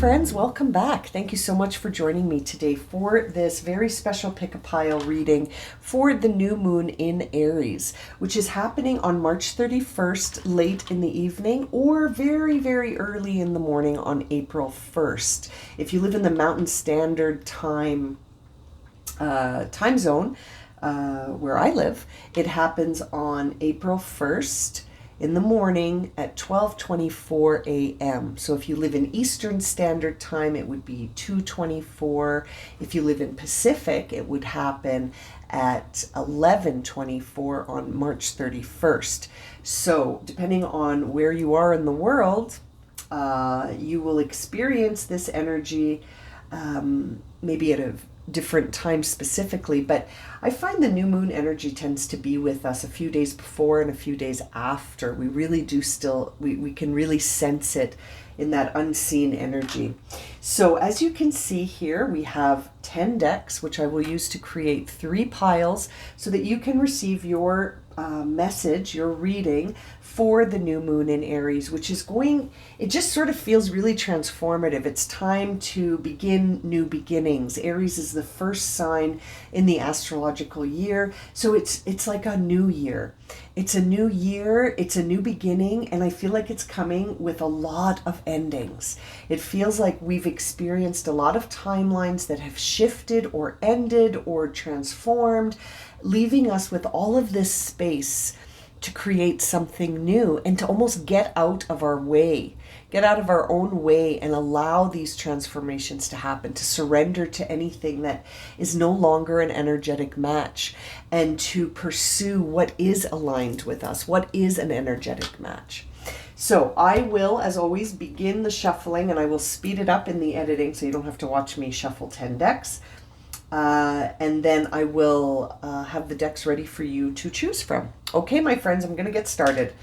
friends, welcome back. Thank you so much for joining me today for this very special pick-a-pile reading for the new moon in Aries, which is happening on March 31st late in the evening or very, very early in the morning on April 1st. If you live in the Mountain Standard Time zone, where I live, it happens on April 1st in the morning at 12:24 a.m. So if you live in Eastern Standard Time, it would be 2:24. If you live in Pacific, it would happen at 11:24 on March 31st. So depending on where you are in the world, you will experience this energy maybe at a different times specifically, but I find the new moon energy tends to be with us a few days before and a few days after. We really do we can really sense it in that unseen energy. So as you can see here, we have 10 decks, which I will use to create 3 piles so that you can receive your message, your reading for the new moon in Aries, which is it just sort of feels really transformative. It's time to begin new beginnings. Aries is the first sign in the astrological year, so it's like a new year. It's a new year, it's a new beginning, and I feel like it's coming with a lot of endings. It feels like we've experienced a lot of timelines that have shifted or ended or transformed, leaving us with all of this space to create something new and to almost get out of our way, get out of our own way and allow these transformations to happen, to surrender to anything that is no longer an energetic match, and to pursue what is aligned with us, what is an energetic match. So I will, as always, begin the shuffling, and I will speed it up in the editing so you don't have to watch me shuffle 10 decks. And then I will have the decks ready for you to choose from. Okay, my friends, I'm going to get started.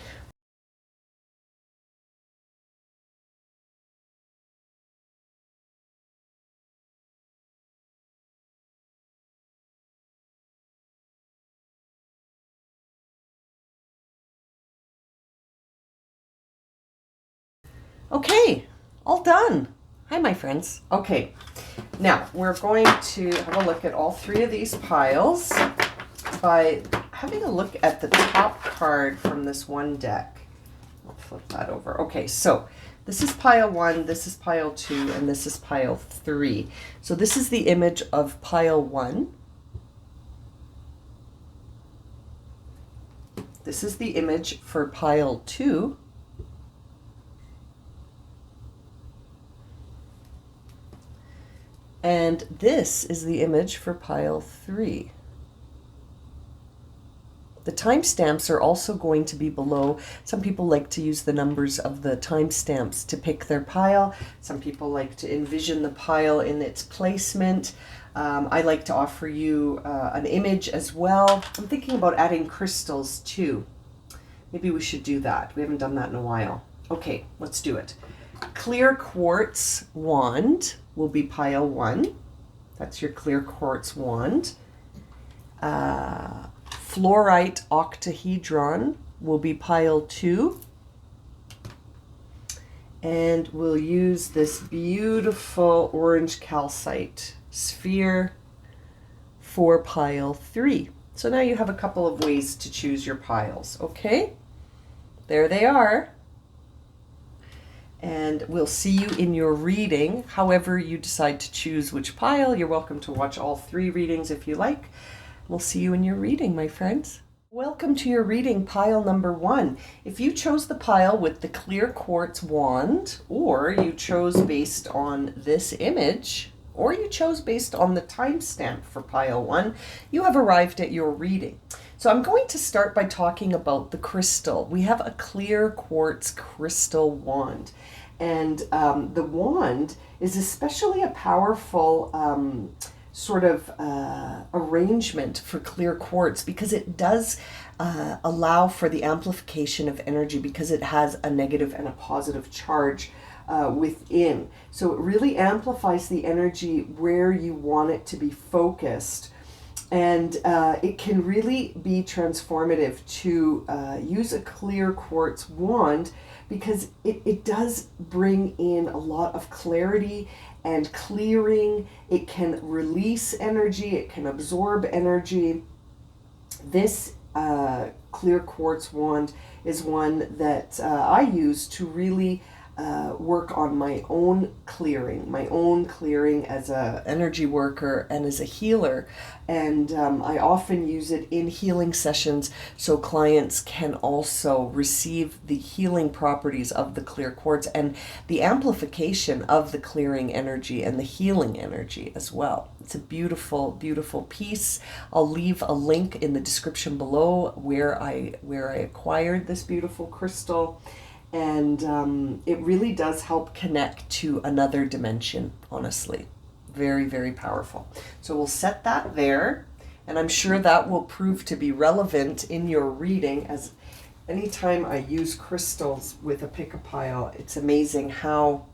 Okay, all done. Hi, my friends. Okay, now we're going to have a look at all 3 of these piles by having a look at the top card from this one deck. I'll flip that over. Okay, so this is pile 1, this is pile 2, and this is pile 3. So this is the image of pile 1. This is the image for pile 2. And this is the image for pile 3. The timestamps are also going to be below. Some people like to use the numbers of the timestamps to pick their pile. Some people like to envision the pile in its placement. I like to offer you an image as well. I'm thinking about adding crystals too. Maybe we should do that. We haven't done that in a while. Okay, let's do it. Clear quartz wand will be pile 1. That's your clear quartz wand. Fluorite octahedron will be pile 2. And we'll use this beautiful orange calcite sphere for pile 3. So now you have a couple of ways to choose your piles, okay? There they are. And we'll see you in your reading. However you decide to choose which pile, you're welcome to watch all 3 readings if you like. We'll see you in your reading, my friends. Welcome to your reading, pile number 1. If you chose the pile with the clear quartz wand, or you chose based on this image, or you chose based on the timestamp for pile 1, you have arrived at your reading. So I'm going to start by talking about the crystal. We have a clear quartz crystal wand. And the wand is especially a powerful sort of arrangement for clear quartz because it does allow for the amplification of energy because it has a negative and a positive charge within. So it really amplifies the energy where you want it to be focused. And it can really be transformative to use a clear quartz wand, because it does bring in a lot of clarity and clearing. It can release energy, it can absorb energy. This clear quartz wand is one that I use to really work on my own clearing as a energy worker and as a healer. And I often use it in healing sessions so clients can also receive the healing properties of the clear quartz and the amplification of the clearing energy and the healing energy as well. It's a beautiful, beautiful piece. I'll leave a link in the description below where I acquired this beautiful crystal. And it really does help connect to another dimension, honestly. Very, very powerful. So we'll set that there, and I'm sure that will prove to be relevant in your reading, as anytime I use crystals with a pick-a-pile, it's amazing how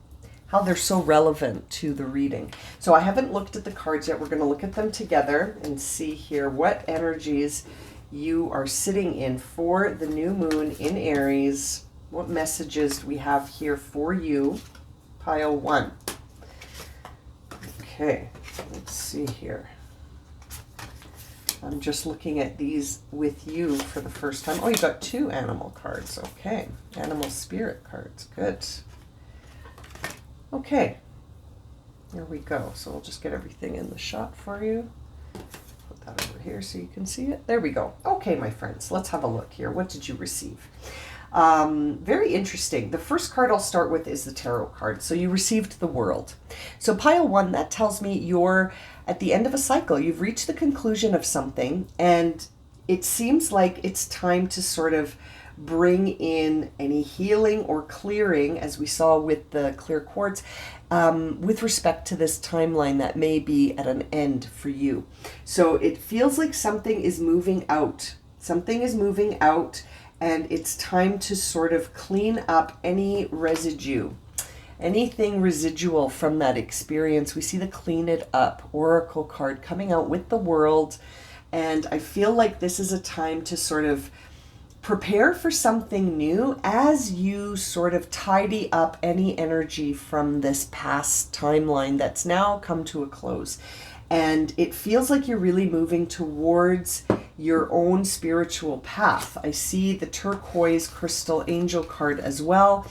they're so relevant to the reading. So I haven't looked at the cards yet. We're going to look at them together and see here what energies you are sitting in for the new moon in Aries. What messages do we have here for you? Pile 1. Okay, let's see here. I'm just looking at these with you for the first time. Oh, you got 2 animal cards. Okay, animal spirit cards. Good. Okay, there we go. So we'll just get everything in the shot for you. Put that over here so you can see it. There we go. Okay, my friends, let's have a look here. What did you receive? Very interesting. The first card I'll start with is the tarot card. So you received the World. So pile 1, that tells me you're at the end of a cycle. You've reached the conclusion of something, and it seems like it's time to sort of bring in any healing or clearing, as we saw with the clear quartz, with respect to this timeline that may be at an end for you. So it feels like something is moving out. Something is moving out, and it's time to sort of clean up any residue, anything residual from that experience. We see the Clean It Up Oracle card coming out with the World, and I feel like this is a time to sort of prepare for something new as you sort of tidy up any energy from this past timeline that's now come to a close. And it feels like you're really moving towards your own spiritual path. I see the turquoise crystal angel card as well,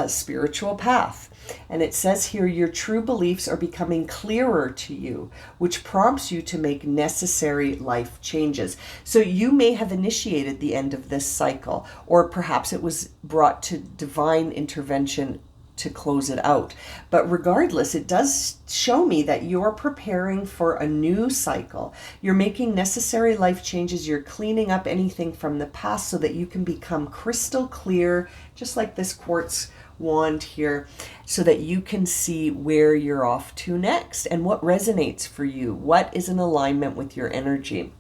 spiritual path. And it says here, your true beliefs are becoming clearer to you, which prompts you to make necessary life changes. So you may have initiated the end of this cycle, or perhaps it was brought to divine intervention to close it out. But regardless, it does show me that you're preparing for a new cycle. You're making necessary life changes. You're cleaning up anything from the past so that you can become crystal clear, just like this quartz wand here, so that you can see where you're off to next and what resonates for you, what is in alignment with your energy.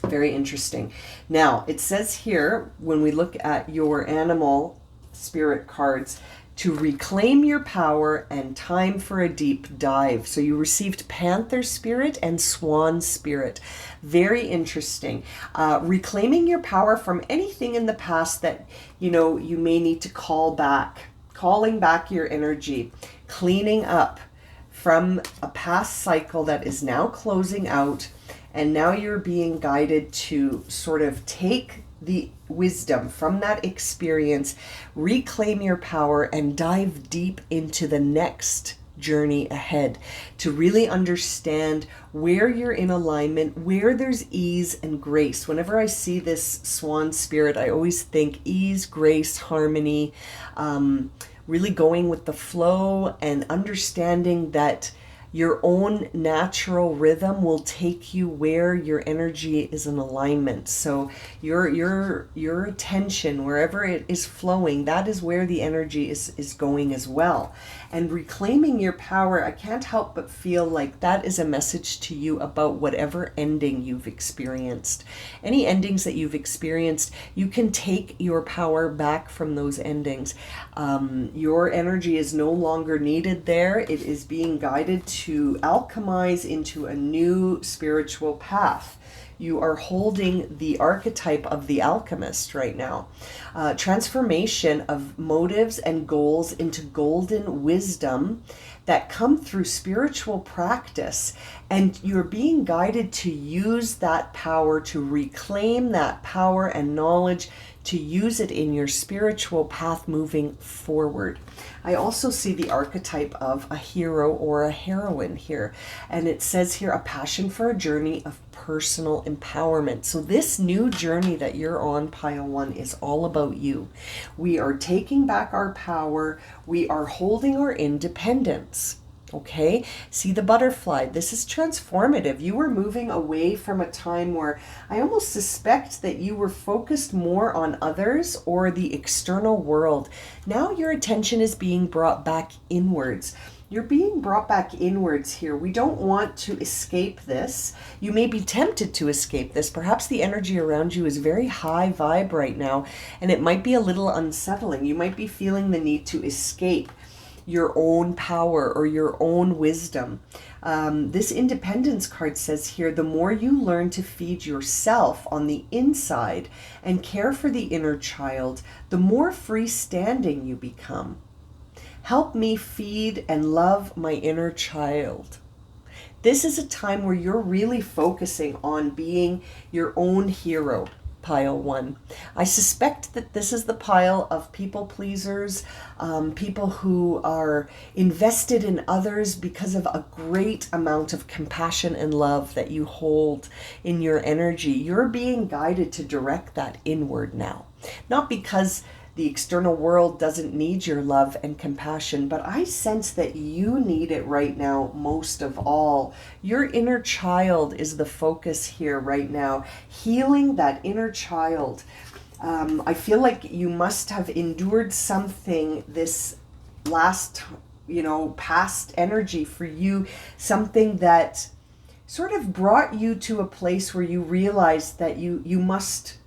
Very interesting. Now, it says here, when we look at your animal spirit cards, to reclaim your power and time for a deep dive. So you received Panther Spirit and Swan Spirit. Very interesting. Reclaiming your power from anything in the past that, you know, you may need to call back. Calling back your energy. Cleaning up from a past cycle that is now closing out. And now you're being guided to sort of take the wisdom from that experience, reclaim your power, and dive deep into the next journey ahead to really understand where you're in alignment, where there's ease and grace. Whenever I see this swan spirit, I always think ease, grace, harmony, really going with the flow and understanding that your own natural rhythm will take you where your energy is in alignment. So your attention, wherever it is flowing, that is where the energy is going as well. And reclaiming your power, I can't help but feel like that is a message to you about whatever ending you've experienced. Any endings that you've experienced, you can take your power back from those endings. Your energy is no longer needed there. It is being guided to alchemize into a new spiritual path. You are holding the archetype of the alchemist right now. Transformation of motives and goals into golden wisdom that come through spiritual practice. And you're being guided to use that power, to reclaim that power and knowledge, to use it in your spiritual path moving forward. I also see the archetype of a hero or a heroine here. And it says here, a passion for a journey of personal empowerment. So this new journey that you're on, pile 1, is all about you. We are taking back our power. We are holding our independence. Okay, see the butterfly. This is transformative. You were moving away from a time where I almost suspect that you were focused more on others or the external world. Now your attention is being brought back inwards. You're being brought back inwards here. We don't want to escape this. You may be tempted to escape this. Perhaps the energy around you is very high vibe right now, and it might be a little unsettling. You might be feeling the need to escape your own power or your own wisdom. This independence card says here, the more you learn to feed yourself on the inside and care for the inner child, the more freestanding you become. Help me feed and love my inner child. This is a time where you're really focusing on being your own hero, pile 1. I suspect that this is the pile of people pleasers, people who are invested in others because of a great amount of compassion and love that you hold in your energy. You're being guided to direct that inward now. Not because the external world doesn't need your love and compassion, but I sense that you need it right now most of all. Your inner child is the focus here right now. Healing that inner child. I feel like you must have endured something this last, past energy for you, something that sort of brought you to a place where you realized that you must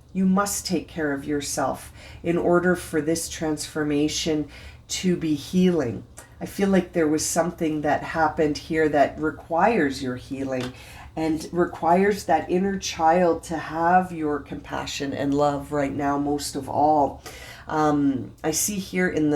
take care of yourself in order for this transformation to be healing. I feel like there was something that happened here that requires your healing and requires that inner child to have your compassion and love right now most of all. I see here in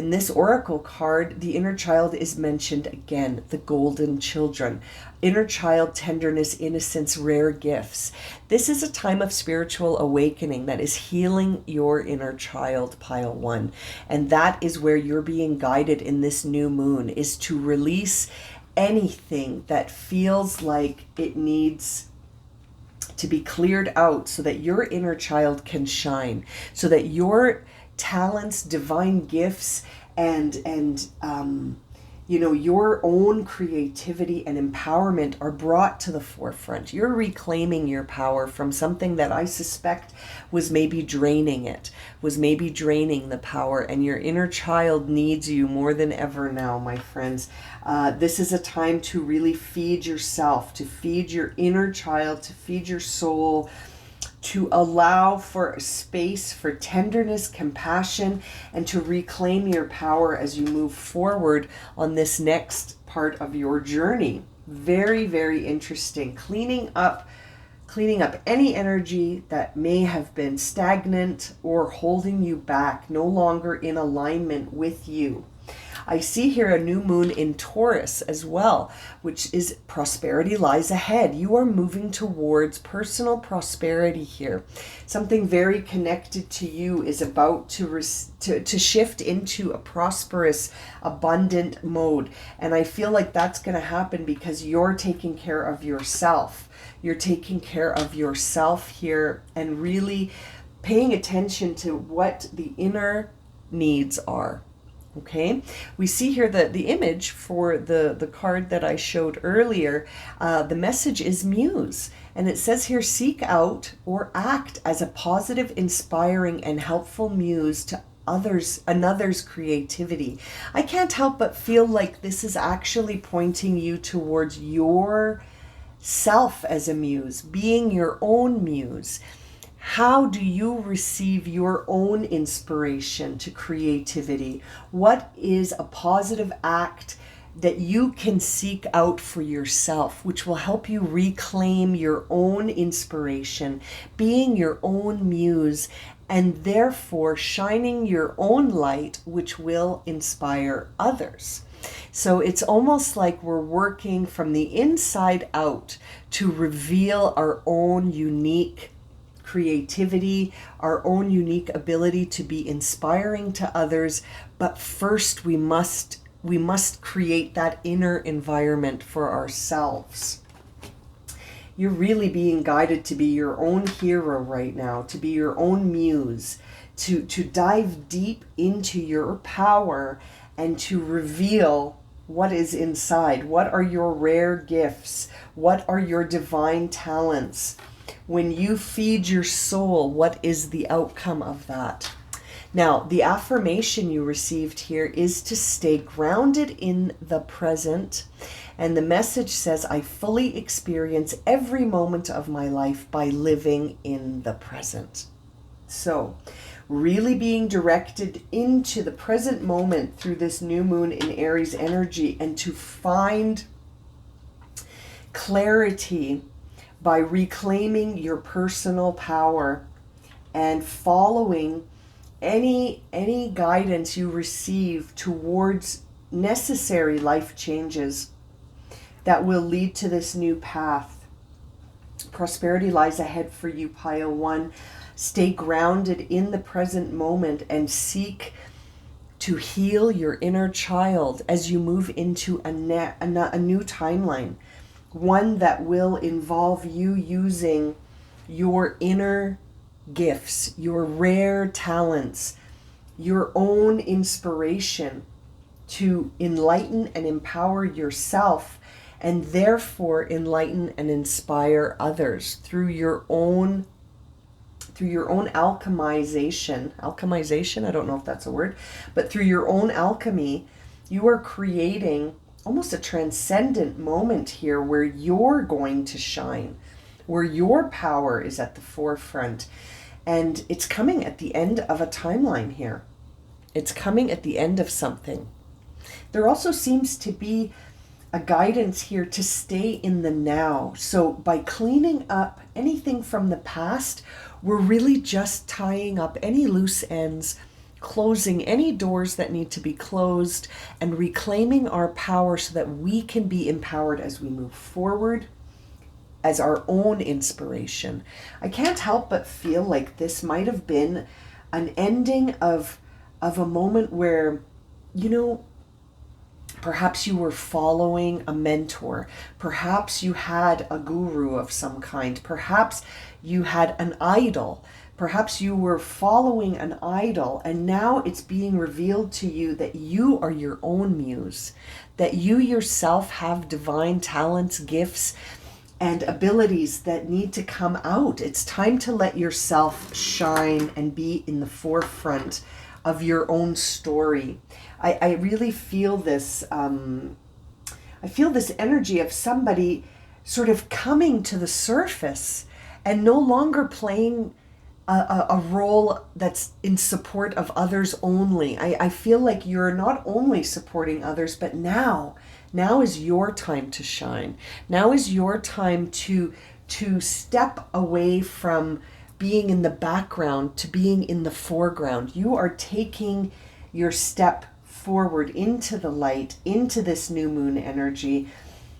this oracle card, the inner child is mentioned again, the golden children. Inner child, tenderness, innocence, rare gifts. This is a time of spiritual awakening that is healing your inner child, pile 1. And that is where you're being guided in this new moon, is to release anything that feels like it needs to be cleared out so that your inner child can shine, so that your talents, divine gifts, and your own creativity and empowerment are brought to the forefront. You're reclaiming your power from something that I suspect was maybe draining it, was maybe draining the power, and your inner child needs you more than ever now, my friends. This is a time to really feed yourself, to feed your inner child, to feed your soul, to allow for space for tenderness, compassion, and to reclaim your power as you move forward on this next part of your journey. Very, very interesting. Cleaning up any energy that may have been stagnant or holding you back, no longer in alignment with you. I see here a new moon in Taurus as well, which is prosperity lies ahead. You are moving towards personal prosperity here. Something very connected to you is about to shift into a prosperous, abundant mode. And I feel like that's going to happen because you're taking care of yourself. You're taking care of yourself here and really paying attention to what the inner needs are. Okay, we see here that the image for the card that I showed earlier, the message is muse. And it says here, seek out or act as a positive, inspiring, and helpful muse to another's creativity. I can't help but feel like this is actually pointing you towards your self as a muse, being your own muse. How do you receive your own inspiration to creativity? What is a positive act that you can seek out for yourself, which will help you reclaim your own inspiration, being your own muse, and therefore shining your own light, which will inspire others. So it's almost like we're working from the inside out to reveal our own unique creativity, our own unique ability to be inspiring to others. But first we must create that inner environment for ourselves. You're really being guided to be your own hero right now, to be your own muse, to dive deep into your power and to reveal what is inside. What are your rare gifts? What are your divine talents? When you feed your soul, what is the outcome of that? Now, the affirmation you received here is to stay grounded in the present. And the message says, I fully experience every moment of my life by living in the present. So, really being directed into the present moment through this new moon in Aries energy, and to find clarity by reclaiming your personal power and following any guidance you receive towards necessary life changes that will lead to this new path. Prosperity lies ahead for you, Pile 1. Stay grounded in the present moment and seek to heal your inner child as you move into a new timeline. One that will involve you using your inner gifts, your rare talents, your own inspiration to enlighten and empower yourself, and therefore enlighten and inspire others through your own alchemization, I don't know if that's a word, but through your own alchemy, you are creating almost a transcendent moment here where you're going to shine, where your power is at the forefront. And it's coming at the end of a timeline here. It's coming at the end of something. There also seems to be a guidance here to stay in the now. So by cleaning up anything from the past, we're really just tying up any loose ends, closing any doors that need to be closed, and reclaiming our power so that we can be empowered as we move forward as our own inspiration. I can't help but feel like this might have been an ending of a moment where, perhaps you were following a mentor. Perhaps you had a guru of some kind. Perhaps you had an idol. Perhaps you were following an idol, and now it's being revealed to you that you are your own muse, that you yourself have divine talents, gifts, and abilities that need to come out. It's time to let yourself shine and be in the forefront of your own story. I really feel this, I feel this energy of somebody sort of coming to the surface and no longer playing a role that's in support of others only. I feel like you're not only supporting others, but now is your time to shine. Now is your time to step away from being in the background to being in the foreground. You are taking your step forward into the light, into this new moon energy,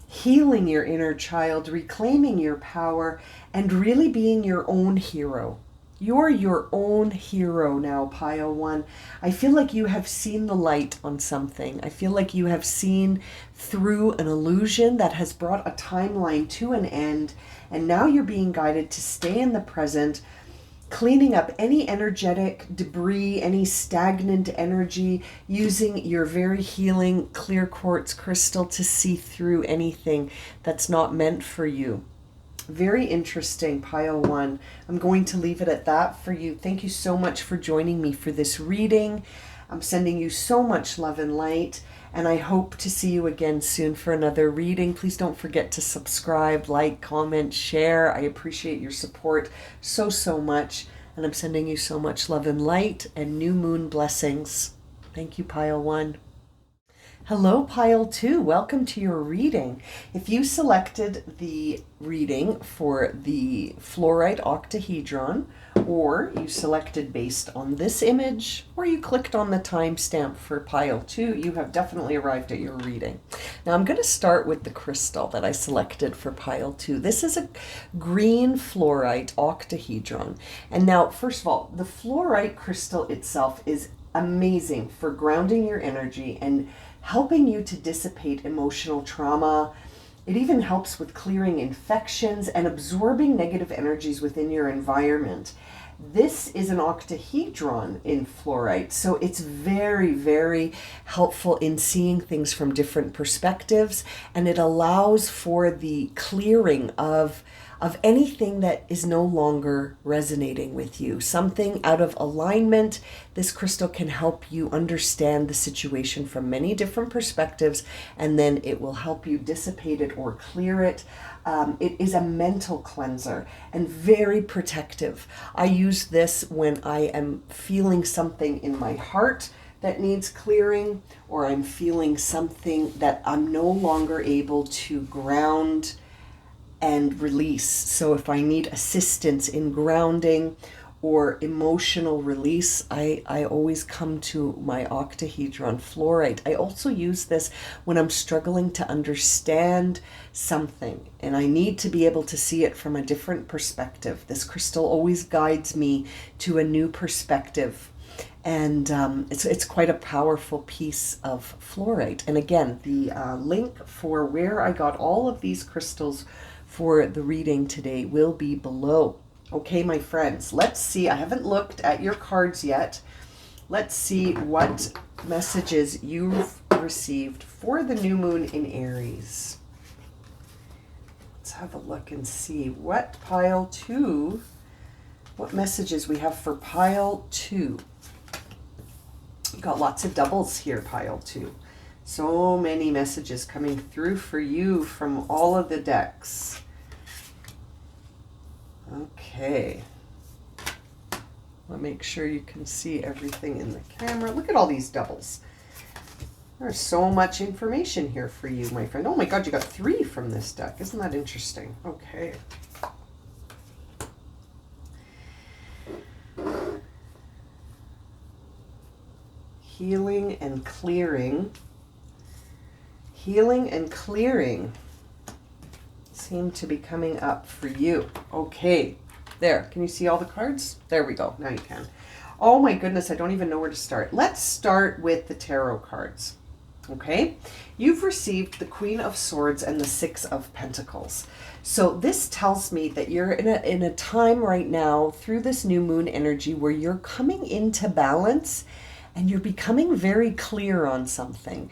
healing your inner child, reclaiming your power, and really being your own hero. You're your own hero now, Pile 1. I feel like you have seen the light on something. I feel like you have seen through an illusion that has brought a timeline to an end, and now you're being guided to stay in the present, cleaning up any energetic debris, any stagnant energy, using your very healing clear quartz crystal to see through anything that's not meant for you. Very interesting, Pile 1. I'm going to leave it at that for you. Thank you so much for joining me for this reading. I'm sending you so much love and light, and I hope to see you again soon for another reading. Please don't forget to subscribe, like, comment, share. I appreciate your support so, so much, and I'm sending you so much love and light and new moon blessings. Thank you, Pile 1. Hello, Pile 2. Welcome to your reading. If you selected the reading for the Fluorite Octahedron, or you selected based on this image, or you clicked on the timestamp for Pile 2, you have definitely arrived at your reading. Now I'm going to start with the crystal that I selected for Pile 2. This is a green Fluorite Octahedron. And now, first of all, the Fluorite crystal itself is amazing for grounding your energy and helping you to dissipate emotional trauma. It even helps with clearing infections and absorbing negative energies within your environment. This is an octahedron in fluorite, so it's very, very helpful in seeing things from different perspectives, and it allows for the clearing of anything that is no longer resonating with you, something out of alignment. This crystal can help you understand the situation from many different perspectives, and then it will help you dissipate it or clear it. It is a mental cleanser and very protective. I use this when I am feeling something in my heart that needs clearing, or I'm feeling something that I'm no longer able to ground and release. So if I need assistance in grounding or emotional release, I always come to my octahedron fluorite. I also use this when I'm struggling to understand something and I need to be able to see it from a different perspective. This crystal always guides me to a new perspective. And it's quite a powerful piece of fluorite. And again, the link for where I got all of these crystals for the reading today will be below. Okay, my friends, let's see. I haven't looked at your cards yet. Let's see what messages you've received for the new moon in Aries. Let's have a look and see what Pile 2, what messages we have for Pile 2. We've got lots of doubles here, Pile 2. So many messages coming through for you from all of the decks. Okay. I'll make sure you can see everything in the camera. Look at all these doubles. There's so much information here for you, my friend. Oh my God, you got 3 from this deck. Isn't that interesting? Okay. Healing and clearing. Healing and clearing seem to be coming up for you. Okay, there. Can you see all the cards? There we go. Now you can. Oh my goodness, I don't even know where to start. Let's start with the tarot cards. Okay, you've received the Queen of Swords and the Six of Pentacles. So this tells me that you're in a time right now through this new moon energy where you're coming into balance and you're becoming very clear on something.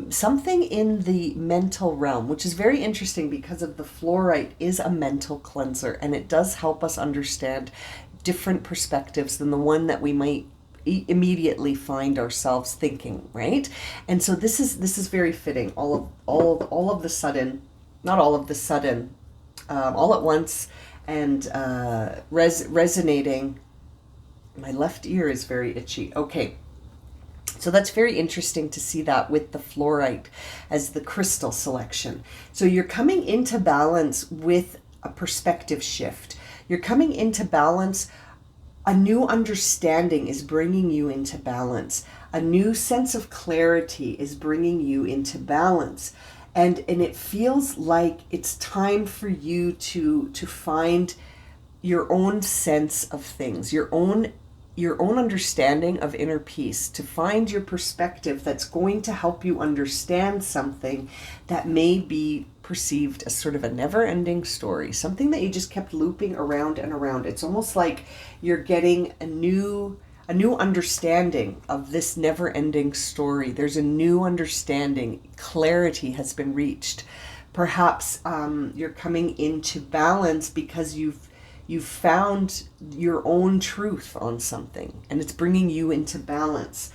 Something in the mental realm, which is very interesting because of the fluorite is a mental cleanser and it does help us understand different perspectives than the one that we might immediately find ourselves thinking, right? And so this is very fitting. All of the sudden, not all of the sudden, all at once, and resonating. My left ear is very itchy. Okay. So that's very interesting to see that with the fluorite as the crystal selection. So you're coming into balance with a perspective shift. You're coming into balance. A new understanding is bringing you into balance. A new sense of clarity is bringing you into balance. And it feels like it's time for you to find your own sense of things, your own understanding of inner peace, to find your perspective that's going to help you understand something that may be perceived as sort of a never-ending story, something that you just kept looping around and around. It's almost like you're getting a new understanding of this never-ending story. There's a new understanding. Clarity has been reached. Perhaps you're coming into balance because you've found your own truth on something and it's bringing you into balance.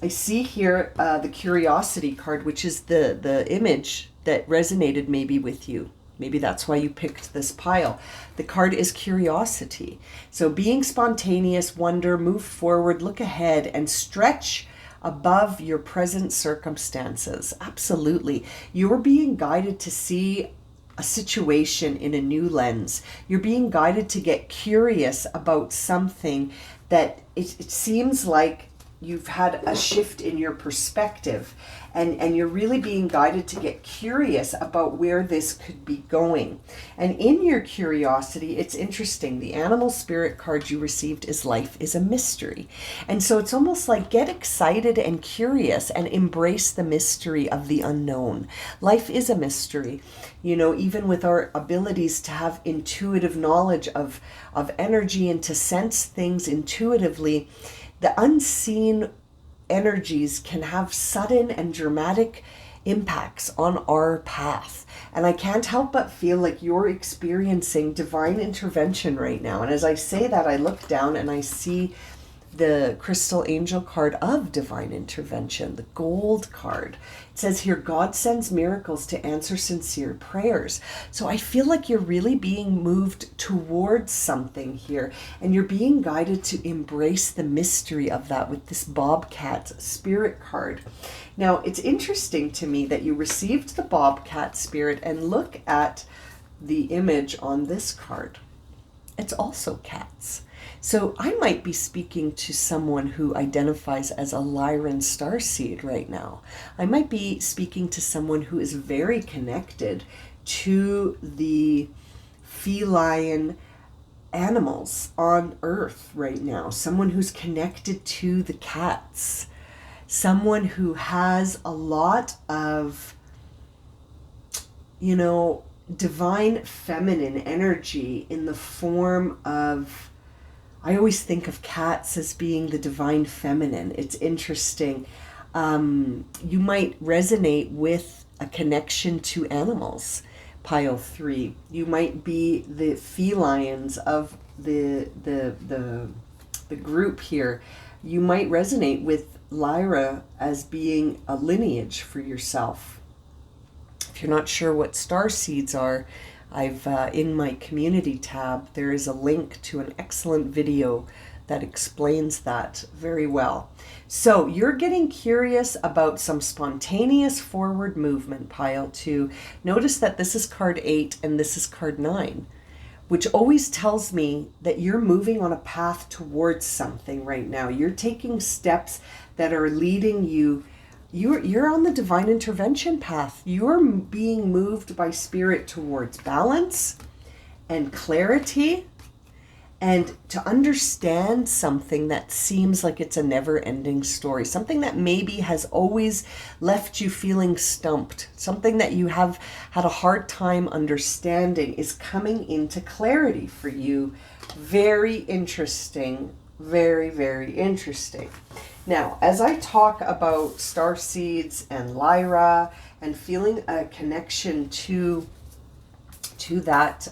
I see here the curiosity card, which is the image that resonated maybe with you. Maybe that's why you picked this pile. The card is curiosity. So being spontaneous, wonder, move forward, look ahead, and stretch above your present circumstances. Absolutely. You're being guided to see a situation in a new lens. You're being guided to get curious about something that it seems like you've had a shift in your perspective, and you're really being guided to get curious about where this could be going. And in your curiosity, it's interesting. The animal spirit card you received is life is a mystery. And so it's almost like get excited and curious and embrace the mystery of the unknown. Life is a mystery. You know, even with our abilities to have intuitive knowledge of energy and to sense things intuitively, the unseen energies can have sudden and dramatic impacts on our path. And I can't help but feel like you're experiencing divine intervention right now. And as I say that, I look down and I see the crystal angel card of divine intervention, the gold card. It says here, God sends miracles to answer sincere prayers. So I feel like you're really being moved towards something here, and you're being guided to embrace the mystery of that with this bobcat spirit card. Now, it's interesting to me that you received the bobcat spirit, and look at the image on this card. It's also cats. So I might be speaking to someone who identifies as a Lyran starseed right now. I might be speaking to someone who is very connected to the feline animals on Earth right now. Someone who's connected to the cats. Someone who has a lot of, you know, divine feminine energy in the form of, I always think of cats as being the divine feminine. It's interesting. You might resonate with a connection to animals, pile 3. You might be the felines of the group here. You might resonate with Lyra as being a lineage for yourself. If you're not sure what star seeds are, I've in my community tab, there is a link to an excellent video that explains that very well. So you're getting curious about some spontaneous forward movement, pile 2. Notice that this is card 8 and this is card 9, which always tells me that you're moving on a path towards something right now. You're taking steps that are leading you. You're on the divine intervention path. You're being moved by spirit towards balance and clarity, and to understand something that seems like it's a never-ending story, something that maybe has always left you feeling stumped, something that you have had a hard time understanding is coming into clarity for you. Very interesting. Very, very interesting. Now, as I talk about star seeds and Lyra and feeling a connection to that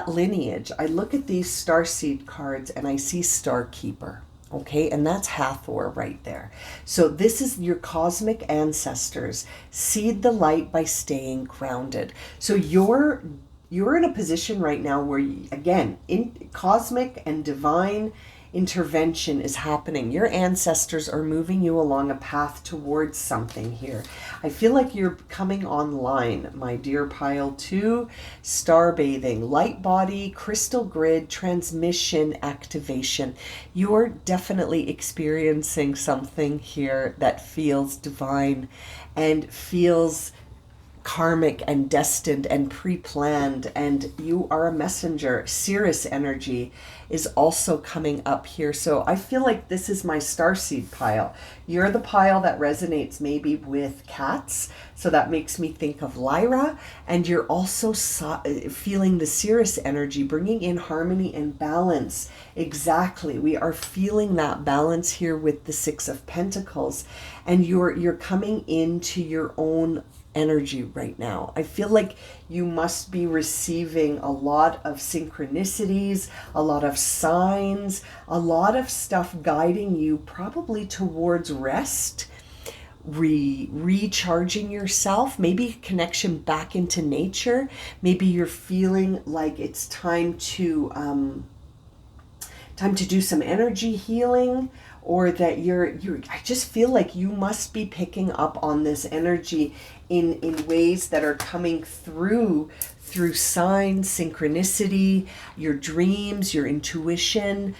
lineage, I look at these star seed cards and I see Star Keeper. Okay, and that's Hathor right there. So this is your cosmic ancestors. Seed the light by staying grounded. So you're in a position right now where, again, in cosmic and divine intervention is happening. Your ancestors are moving you along a path towards something here. I feel like you're coming online, my dear pile 2. Star bathing, light body, crystal grid, transmission, activation. You're definitely experiencing something here that feels divine and feels karmic and destined and pre-planned, and you are a messenger. Cirrus energy is also coming up here. So I feel like this is my starseed pile. You're the pile that resonates maybe with cats, so that makes me think of Lyra, and you're also feeling the Cirrus energy, bringing in harmony and balance. Exactly, we are feeling that balance here with the 6 of Pentacles, and you're coming into your own energy right now. I feel like you must be receiving a lot of synchronicities, a lot of signs, a lot of stuff guiding you probably towards rest, recharging yourself, maybe connection back into nature. Maybe you're feeling like it's time to do some energy healing, or that I just feel like you must be picking up on this energy in ways that are coming through signs, synchronicity, your dreams, your intuition.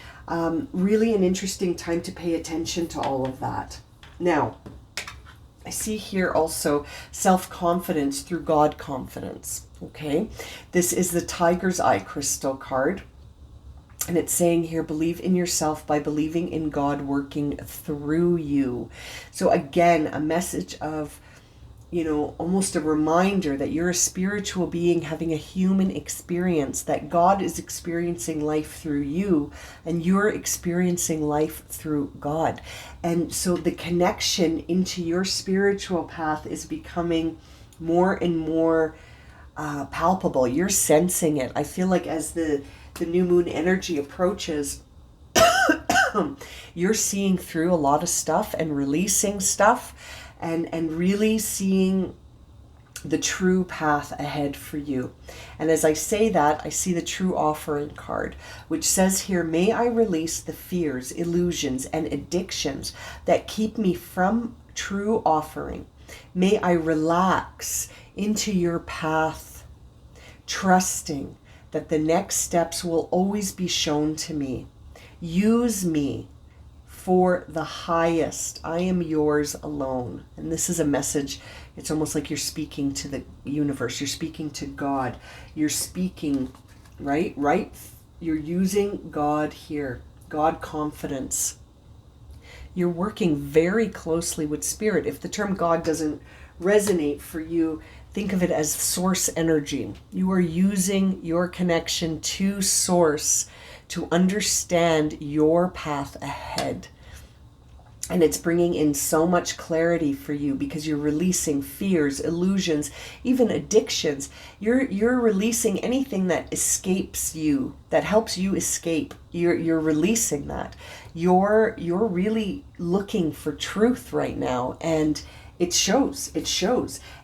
Really an interesting time to pay attention to all of that. Now, I see here also self-confidence through God confidence. Okay, this is the Tiger's Eye crystal card. And it's saying here, believe in yourself by believing in God working through you. So again, a message of, almost a reminder that you're a spiritual being having a human experience, that God is experiencing life through you and you're experiencing life through God. And so the connection into your spiritual path is becoming more and more palpable. You're sensing it. I feel like as the new moon energy approaches, you're seeing through a lot of stuff and releasing stuff and really seeing the true path ahead for you. And as I say that, I see the true offering card, which says here, may I release the fears, illusions, and addictions that keep me from true offering. May I relax into your path, trusting that the next steps will always be shown to me. Use me for the highest. I am yours alone. And this is a message. It's almost like you're speaking to the universe. You're speaking to God. You're speaking, right? You're using God here. God confidence. You're working very closely with spirit. If the term God doesn't resonate for you, think of it as source energy. You are using your connection to source to understand your path ahead. And it's bringing in so much clarity for you because you're releasing fears, illusions, even addictions. You're releasing anything that escapes you, that helps you escape. You're releasing that. You're really looking for truth right now, and it shows.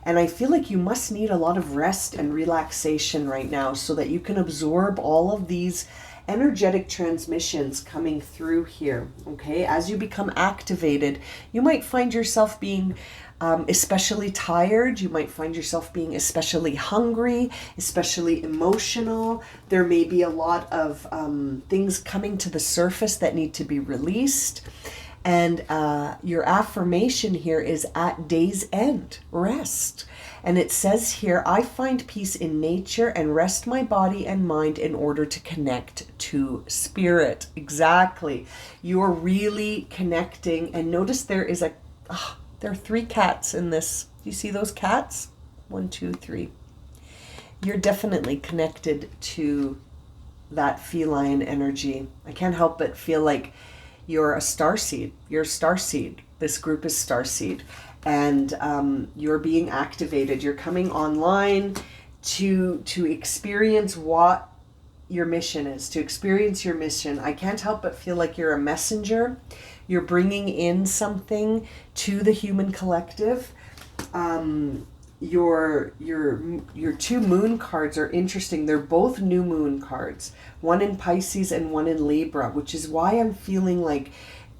And I feel like you must need a lot of rest and relaxation right now so that you can absorb all of these energetic transmissions coming through here. Okay, as you become activated, you might find yourself being especially tired. You might find yourself being especially hungry, especially emotional. There may be a lot of things coming to the surface that need to be released. And your affirmation here is at day's end, rest. And it says here, I find peace in nature and rest my body and mind in order to connect to spirit. Exactly. You're really connecting. And notice there are 3 cats in this. Do you see those cats? 1, 2, 3. You're definitely connected to that feline energy. I can't help but feel like you're a starseed. You're a starseed. This group is starseed. And you're being activated. You're coming online to experience what your mission is, to experience your mission. I can't help but feel like you're a messenger. You're bringing in something to the human collective. Your 2 moon cards are interesting. They're both new moon cards, one in Pisces and one in Libra, which is why I'm feeling like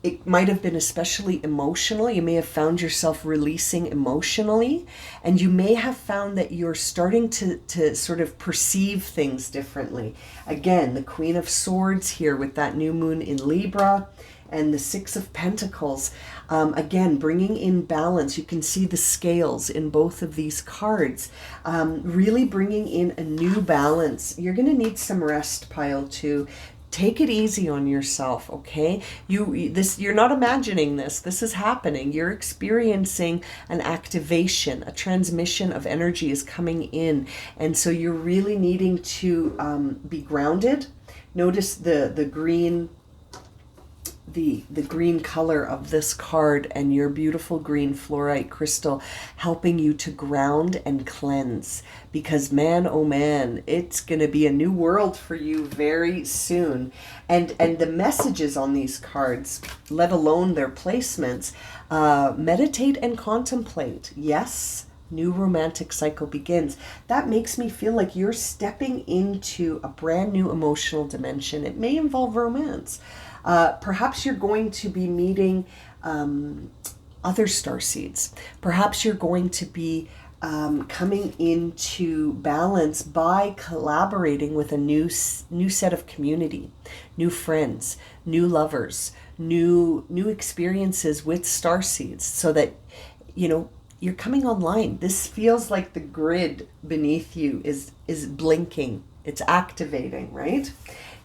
it might have been especially emotional. You may have found yourself releasing emotionally, and you may have found that you're starting to sort of perceive things differently. Again, the Queen of Swords here with that new moon in Libra, and the 6 of Pentacles. Again, bringing in balance. You can see the scales in both of these cards. Really bringing in a new balance. You're going to need some rest, pile 2. Take it easy on yourself, okay? You're not imagining this. This is happening. You're experiencing an activation, a transmission of energy is coming in. And so you're really needing to be grounded. Notice the green the green color of this card and your beautiful green fluorite crystal helping you to ground and cleanse, because man, oh man, it's going to be a new world for you very soon. And the messages on these cards, let alone their placements, meditate and contemplate. Yes, new romantic cycle begins. That makes me feel like you're stepping into a brand new emotional dimension. It may involve romance. Perhaps you're going to be meeting other starseeds. Perhaps you're going to be coming into balance by collaborating with a new set of community, new friends, new lovers, new experiences with starseeds, so that you're coming online. This feels like the grid beneath you is blinking. It's activating, right?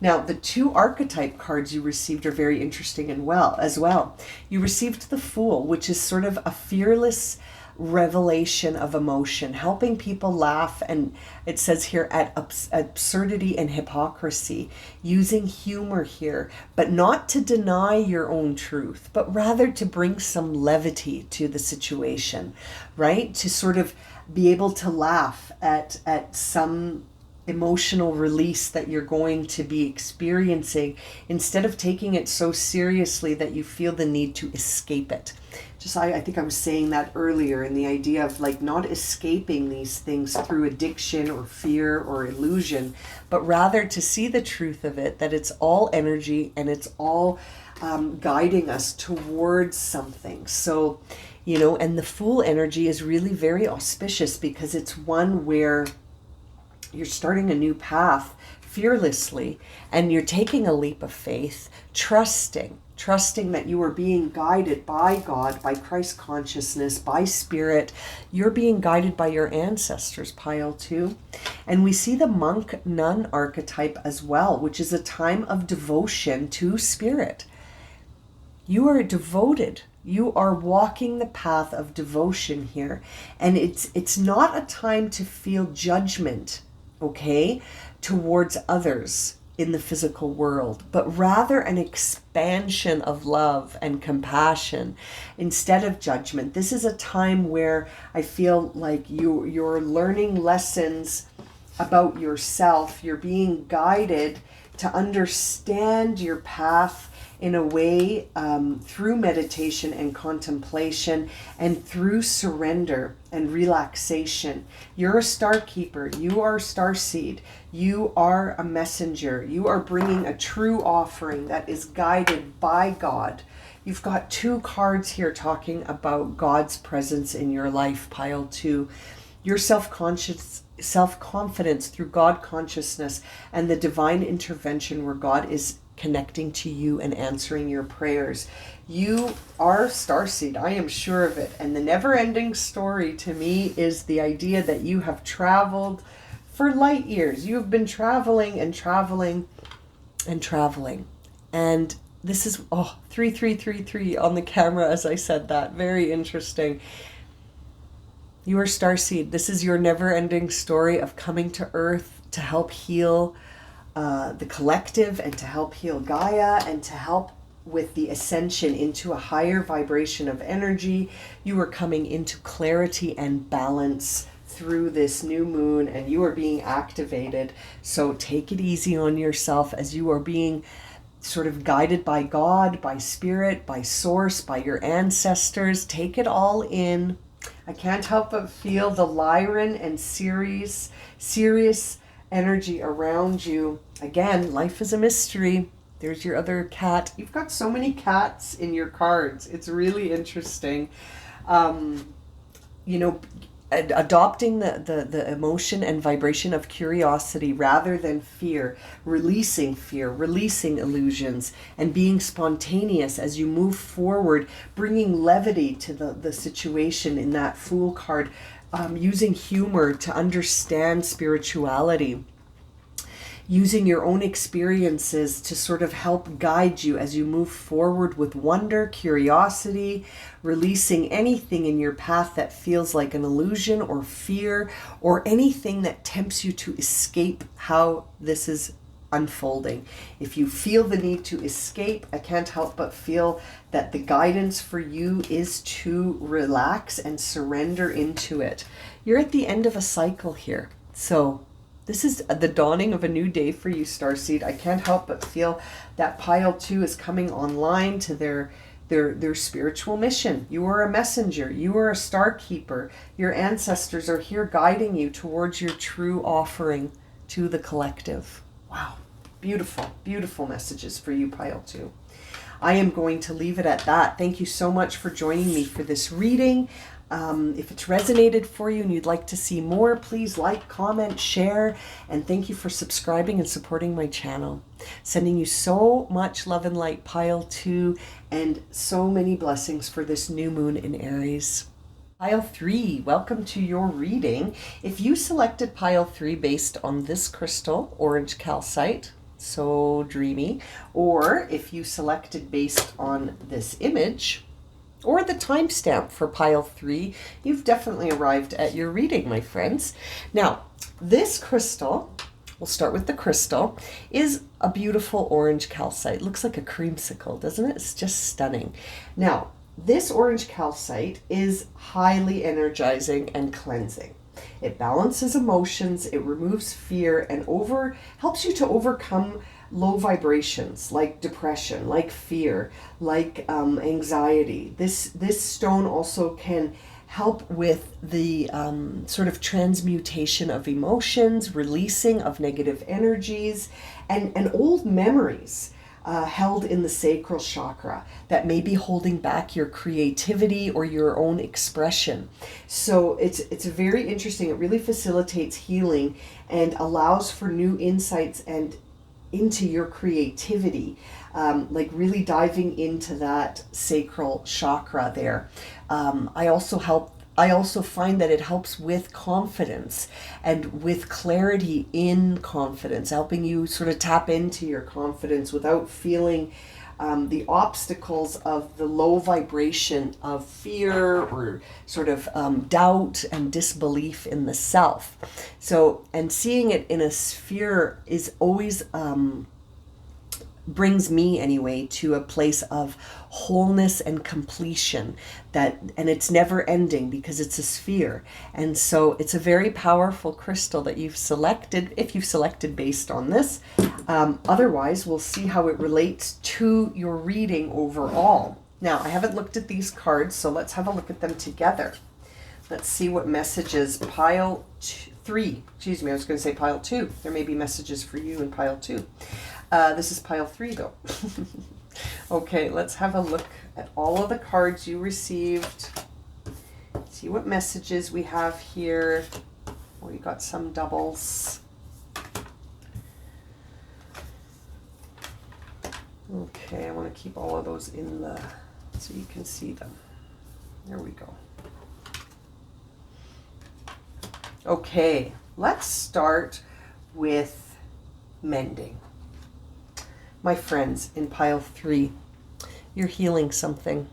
Now, the 2 archetype cards you received are very interesting as well. You received the Fool, which is sort of a fearless revelation of emotion, helping people laugh, and it says here, at absurdity and hypocrisy, using humor here, but not to deny your own truth, but rather to bring some levity to the situation, right? To sort of be able to laugh at some emotional release that you're going to be experiencing, instead of taking it so seriously that you feel the need to escape it. I think I was saying that earlier, in the idea of like not escaping these things through addiction or fear or illusion, but rather to see the truth of it, that it's all energy and it's all guiding us towards something. So, and the Fool energy is really very auspicious, because it's one where you're starting a new path fearlessly, and you're taking a leap of faith, trusting that you are being guided by God, by Christ consciousness, by spirit. You're being guided by your ancestors, pile 2. And we see the monk nun archetype as well, which is a time of devotion to spirit. You are devoted. You are walking the path of devotion here. And it's not a time to feel judgment, okay, towards others in the physical world, but rather an expansion of love and compassion instead of judgment. This is a time where I feel like you're learning lessons about yourself. You're being guided to understand your path in a way through meditation and contemplation, and through surrender and relaxation. You're a star keeper. You are a starseed. You are a messenger. You are bringing a true offering that is guided by God. You've got 2 cards here talking about God's presence in your life, pile 2. Your self-confidence through God consciousness, and the divine intervention where God is connecting to you and answering your prayers. You are starseed. I am sure of it. And the never-ending story to me is the idea that you have traveled for light years. You have been traveling and traveling and traveling. And this is 3333 on the camera as I said that. Very interesting. You are starseed. This is your never-ending story of coming to Earth to help heal the collective, and to help heal Gaia, and to help with the ascension into a higher vibration of energy. You are coming into clarity and balance through this new moon, and you are being activated. So take it easy on yourself as you are being sort of guided by God, by spirit, by source, by your ancestors. Take it all in. I can't help but feel the Lyran and Sirius energy around you. Again, life is a mystery. There's your other cat. You've got so many cats in your cards. It's really interesting. Adopting the emotion and vibration of curiosity rather than fear, releasing illusions, and being spontaneous as you move forward, bringing levity to the situation in that Fool card, using humor to understand spirituality, using your own experiences to sort of help guide you as you move forward with wonder, curiosity, releasing anything in your path that feels like an illusion or fear, or anything that tempts you to escape how this is unfolding. If you feel the need to escape, I can't help but feel that the guidance for you is to relax and surrender into it. You're at the end of a cycle here. So this is the dawning of a new day for you, Starseed. I can't help but feel that pile 2 is coming online to their spiritual mission. You are a messenger. You are a star keeper. Your ancestors are here guiding you towards your true offering to the collective. Wow. Beautiful, beautiful messages for you, pile 2. I am going to leave it at that. Thank you so much for joining me for this reading. If it's resonated for you and you'd like to see more, please like, comment, share, and thank you for subscribing and supporting my channel. Sending you so much love and light, pile 2, and so many blessings for this new moon in Aries. Pile 3, welcome to your reading. If you selected pile 3 based on this crystal, orange calcite, so dreamy, or if you selected based on this image, or the timestamp for pile 3, you've definitely arrived at your reading, my friends. Now, this crystal, we'll start with the crystal, is a beautiful orange calcite. Looks like a creamsicle, doesn't it? It's just stunning. Now, this orange calcite is highly energizing and cleansing. It balances emotions, it removes fear, and helps you to overcome low vibrations like depression, like fear, like anxiety. This stone also can help with the sort of transmutation of emotions, releasing of negative energies, and old memories held in the sacral chakra that may be holding back your creativity or your own expression. So it's very interesting. It really facilitates healing and allows for new insights and into your creativity, like really diving into that sacral chakra there. I also find that it helps with confidence and with clarity in confidence, helping you sort of tap into your confidence without feeling the obstacles of the low vibration of fear or sort of doubt and disbelief in the self. So, and seeing it in a sphere is always brings me anyway to a place of wholeness and completion, and it's never ending because it's a sphere. And so it's a very powerful crystal that you've selected, if you've selected based on this. Otherwise, we'll see how it relates to your reading overall. Now, I haven't looked at these cards, so let's have a look at them together. Let's see what messages pile 3, excuse me, I was going to say pile 2. There may be messages for you in pile 2. This is pile 3 though. Okay, let's have a look at all of the cards you received. See what messages we have here. We got some doubles. Okay, I want to keep all of those in so you can see them. There we go. Okay, let's start with mending. My friends, in pile 3, you're healing something.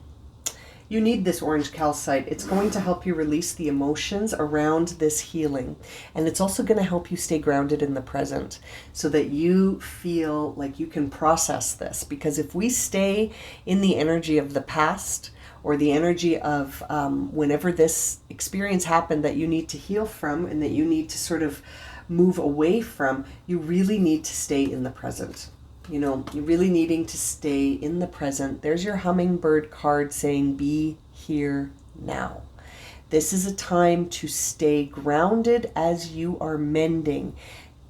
You need this orange calcite. It's going to help you release the emotions around this healing. And it's also going to help you stay grounded in the present so that you feel like you can process this. Because if we stay in the energy of the past or the energy of whenever this experience happened that you need to heal from and that you need to sort of move away from, you really need to stay in the present. You know, you're really needing to stay in the present. There's your hummingbird card saying, be here now. This is a time to stay grounded as you are mending.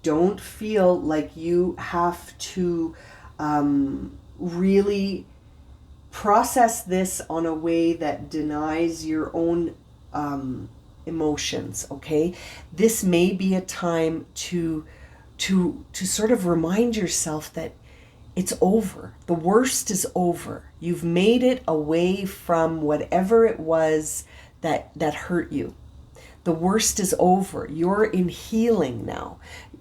Don't feel like you have to really process this on a way that denies your own emotions, okay? This may be a time to sort of remind yourself that it's over. The worst is over. You've made it away from whatever it was that hurt you. The worst is over. You're in healing now.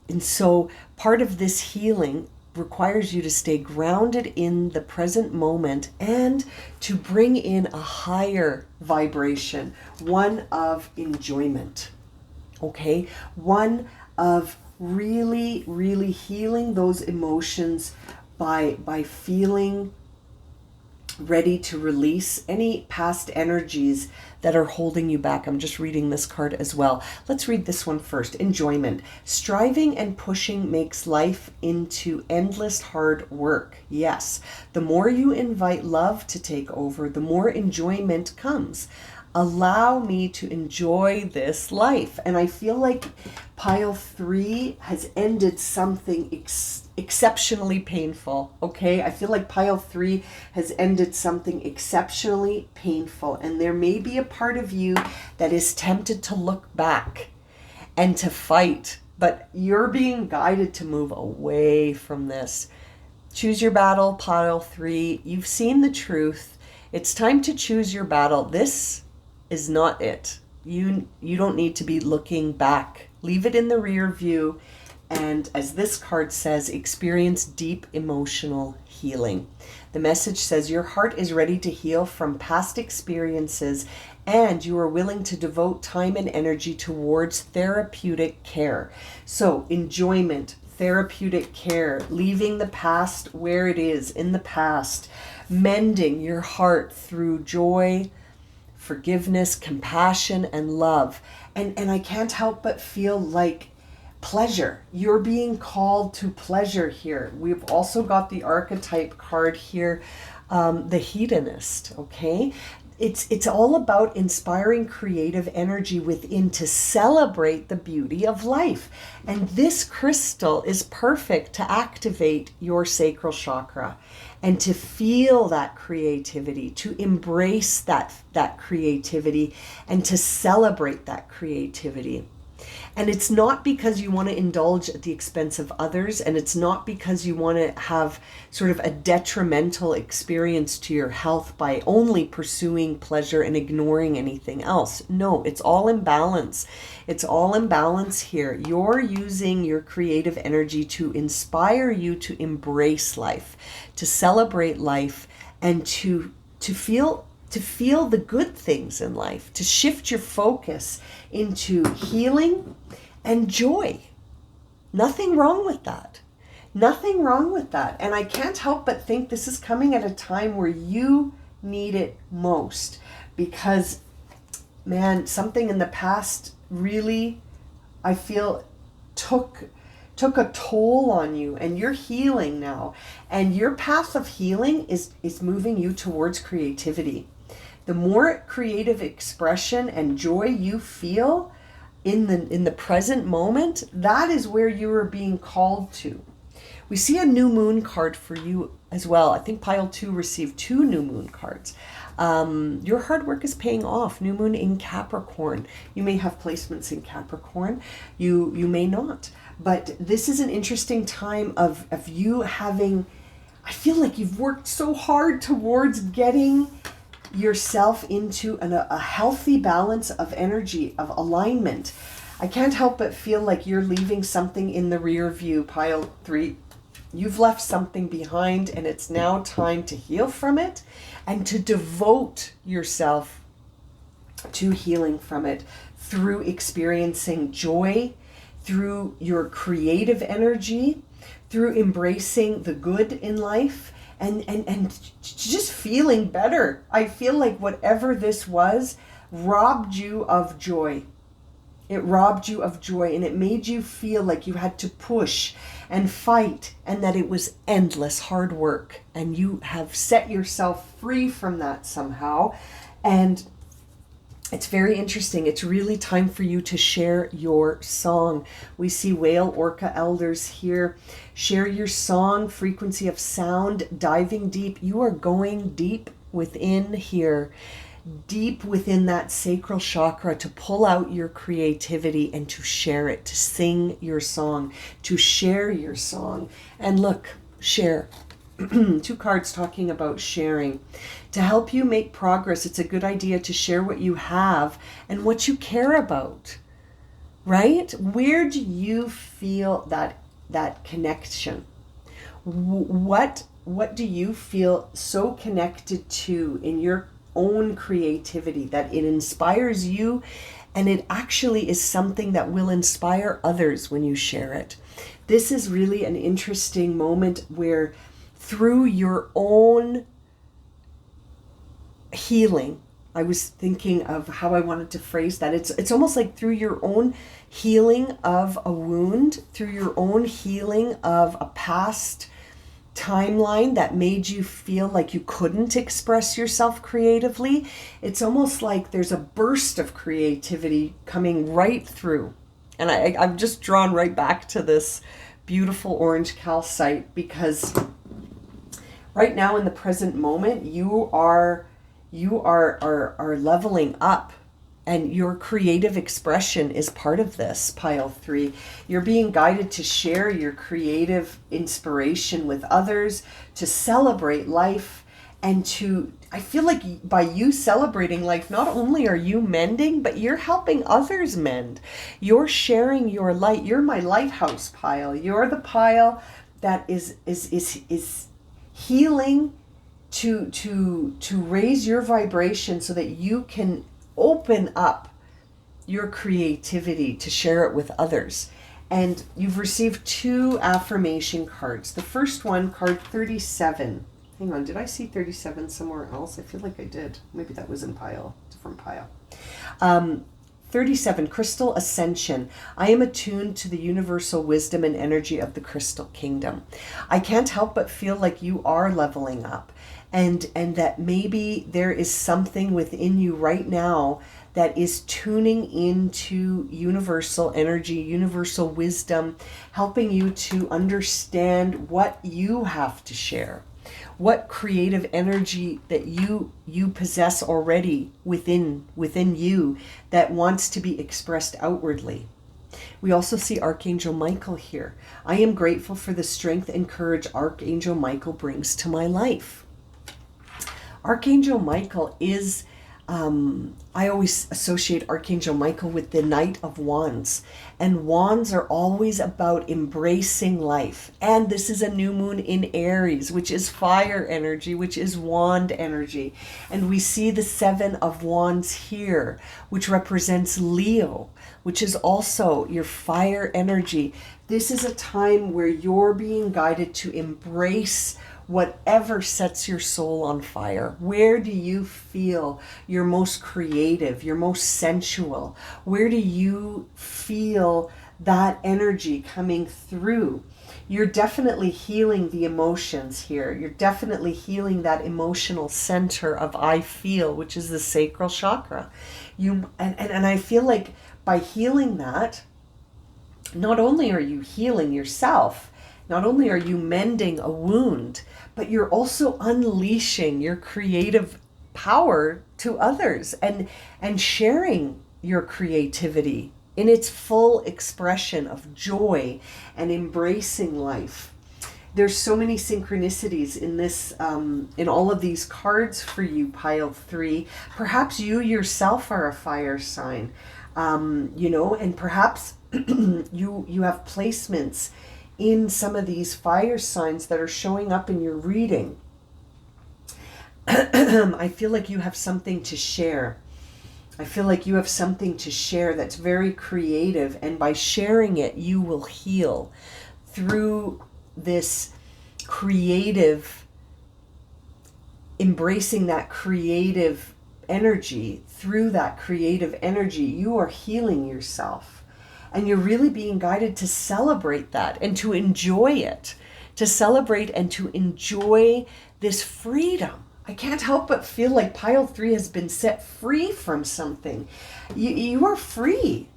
And so part of this healing requires you to stay grounded in the present moment and to bring in a higher vibration, one of enjoyment, okay? One of really, really healing those emotions by feeling ready to release any past energies that are holding you back. I'm just reading this card as well. Let's read this one first. Enjoyment. Striving and pushing makes life into endless hard work. Yes, the more you invite love to take over, the more enjoyment comes. Allow me to enjoy this life. And I feel like pile 3 has ended something exceptionally painful. Okay, I feel like pile 3 has ended something exceptionally painful, and there may be a part of you that is tempted to look back and to fight, but you're being guided to move away from this. Choose your battle, pile 3. You've seen the truth. It's time to choose your battle. This is not it. You don't need to be looking back. Leave it in the rear view, and as this card says, experience deep emotional healing. The message says your heart is ready to heal from past experiences, and you are willing to devote time and energy towards therapeutic care. So enjoyment, therapeutic care, leaving the past where it is in the past, mending your heart through joy, forgiveness, compassion, and love. And I can't help but feel like pleasure. You're being called to pleasure here. We've also got the archetype card here, the hedonist, okay? It's all about inspiring creative energy within to celebrate the beauty of life. And this crystal is perfect to activate your sacral chakra and to feel that creativity, to embrace that creativity, and to celebrate that creativity. And it's not because you want to indulge at the expense of others, and it's not because you want to have sort of a detrimental experience to your health by only pursuing pleasure and ignoring anything else. No, it's all in balance. It's all in balance here. You're using your creative energy to inspire you to embrace life, to celebrate life, and to feel the good things in life, to shift your focus into healing and joy. Nothing wrong with that. Nothing wrong with that. And I can't help but think this is coming at a time where you need it most, because, man, something in the past really, I feel, took a toll on you, and you're healing now. And your path of healing is moving you towards creativity. The more creative expression and joy you feel in the present moment, that is where you are being called to. We see a new moon card for you as well. I think pile 2 received 2 new moon cards. Your hard work is paying off. New moon in Capricorn. You may have placements in Capricorn. You may not. But this is an interesting time of you having, I feel like you've worked so hard towards getting yourself into a healthy balance of energy, of alignment. I can't help but feel like you're leaving something in the rear view, pile 3. You've left something behind, and it's now time to heal from it and to devote yourself to healing from it through experiencing joy, through your creative energy, through embracing the good in life, and just feeling better. I feel like whatever this was robbed you of joy. It robbed you of joy, and it made you feel like you had to push and fight, and that it was endless hard work. And you have set yourself free from that somehow. And it's very interesting. It's really time for you to share your song. We see whale orca elders here. Share your song, frequency of sound, diving deep. You are going deep within here, deep within that sacral chakra, to pull out your creativity and to share it, to sing your song, to share your song. And look, share. 2 cards talking about sharing. To help you make progress, it's a good idea to share what you have and what you care about, right? Where do you feel that connection? What do you feel so connected to in your own creativity that it inspires you, and it actually is something that will inspire others when you share it? This is really an interesting moment where, through your own healing, I was thinking of how I wanted to phrase that. It's almost like through your own healing of a wound, through your own healing of a past timeline that made you feel like you couldn't express yourself creatively, it's almost like there's a burst of creativity coming right through. And I'm just drawn right back to this beautiful orange calcite, because right now in the present moment, you are leveling up, and your creative expression is part of this, pile 3. You're being guided to share your creative inspiration with others, to celebrate life, and I feel like by you celebrating life, not only are you mending, but you're helping others mend. You're sharing your light. You're my lighthouse pile. You're the pile that is healing to raise your vibration so that you can open up your creativity to share it with others. And you've received 2 affirmation cards. The first one, card 37. Hang on, did I see 37 somewhere else? I feel like I did. Maybe that was in different pile. 37, Crystal Ascension. I am attuned to the universal wisdom and energy of the Crystal Kingdom. I can't help but feel like you are leveling up, and that maybe there is something within you right now that is tuning into universal energy, universal wisdom, helping you to understand what you have to share, what creative energy that you possess already within you that wants to be expressed outwardly. We also see Archangel Michael here. I am grateful for the strength and courage Archangel Michael brings to my life. Archangel Michael is, I always associate Archangel Michael with the Knight of Wands. And wands are always about embracing life. And this is a new moon in Aries, which is fire energy, which is wand energy. And we see the 7 of Wands here, which represents Leo, which is also your fire energy. This is a time where you're being guided to embrace whatever sets your soul on fire. Where do you feel you're most creative, you're most sensual? Where do you feel that energy coming through? You're definitely healing the emotions here. You're definitely healing that emotional center of I feel, which is the sacral chakra. And I feel like by healing that, not only are you healing yourself, not only are you mending a wound, but you're also unleashing your creative power to others and sharing your creativity in its full expression of joy and embracing life. There's so many synchronicities in this, in all of these cards for you, pile 3. Perhaps you yourself are a fire sign, and perhaps you have placements in some of these fire signs that are showing up in your reading. I feel like you have something to share. I feel like you have something to share that's very creative, and by sharing it, you will heal through this creative, embracing that creative energy. Through that creative energy, you are healing yourself. And you're really being guided to celebrate that and to enjoy it, to celebrate and to enjoy this freedom. I can't help but feel like pile 3 has been set free from something. You are free.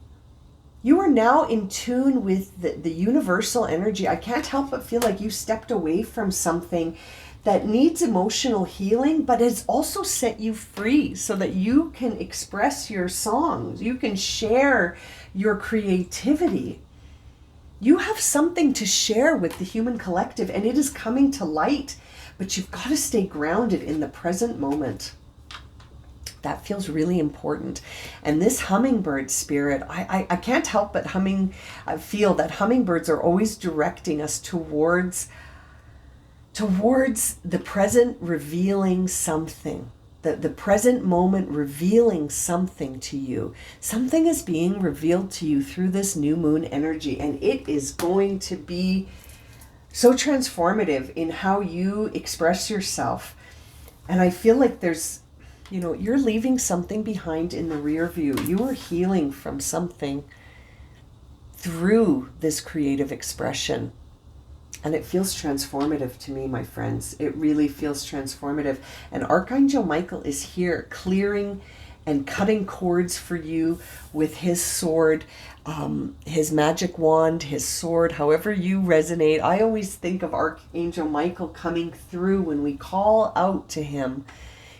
You are now in tune with the universal energy. I can't help but feel like you stepped away from something that needs emotional healing, but has also set you free so that you can express your songs. You can share your creativity. You have something to share with the human collective, and it is coming to light, but you've got to stay grounded in the present moment. That feels really important. And this hummingbird spirit, I can't help but feel that hummingbirds are always directing us towards the present, revealing something. The present moment revealing something to you. Something is being revealed to you through this new moon energy, and it is going to be so transformative in how you express yourself. And I feel like you're leaving something behind in the rear view. You are healing from something through this creative expression. And it feels transformative to me, my friends. It really feels transformative. And Archangel Michael is here clearing and cutting cords for you with his sword, his magic wand, his sword, however you resonate. I always think of Archangel Michael coming through when we call out to him.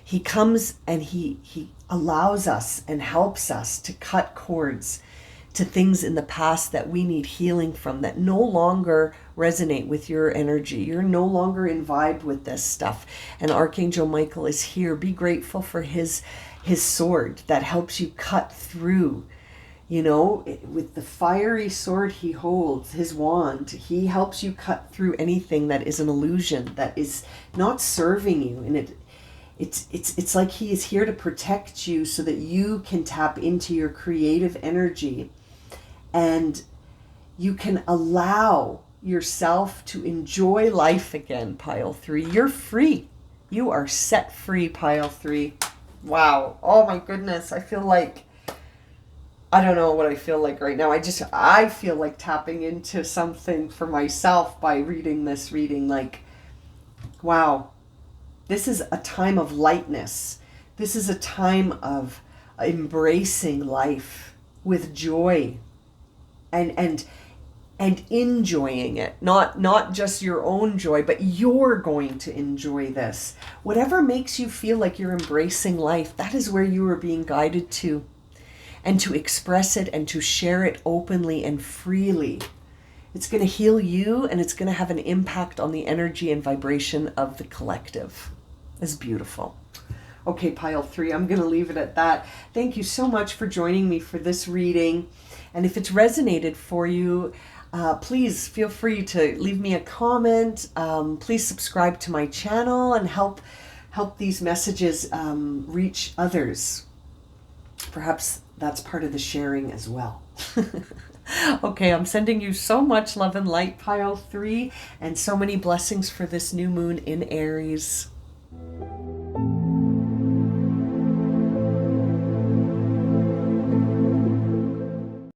He comes and he allows us and helps us to cut cords to things in the past that we need healing from, that no longer resonate with your energy. You're no longer in vibe with this stuff. And Archangel Michael is here. Be grateful for his sword that helps you cut through. You know, with the fiery sword he holds, his wand, he helps you cut through anything that is an illusion, that is not serving you. And it's like he is here to protect you so that you can tap into your creative energy and you can allow yourself to enjoy life again, pile 3. You're free. You are set free, pile 3. Wow. Oh my goodness. I feel like, I don't know what I feel like right now. I feel like tapping into something for myself by reading this reading. Like, wow. This is a time of lightness. This is a time of embracing life with joy and enjoying it. Not just your own joy, but you're going to enjoy this. Whatever makes you feel like you're embracing life, that is where you are being guided to. And to express it and to share it openly and freely. It's going to heal you, and it's going to have an impact on the energy and vibration of the collective. It's beautiful. Okay, pile 3, I'm going to leave it at that. Thank you so much for joining me for this reading. And if it's resonated for you, please feel free to leave me a comment. Please subscribe to my channel and help these messages reach others. Perhaps that's part of the sharing as well. Okay, I'm sending you so much love and light, pile 3, and so many blessings for this new moon in Aries.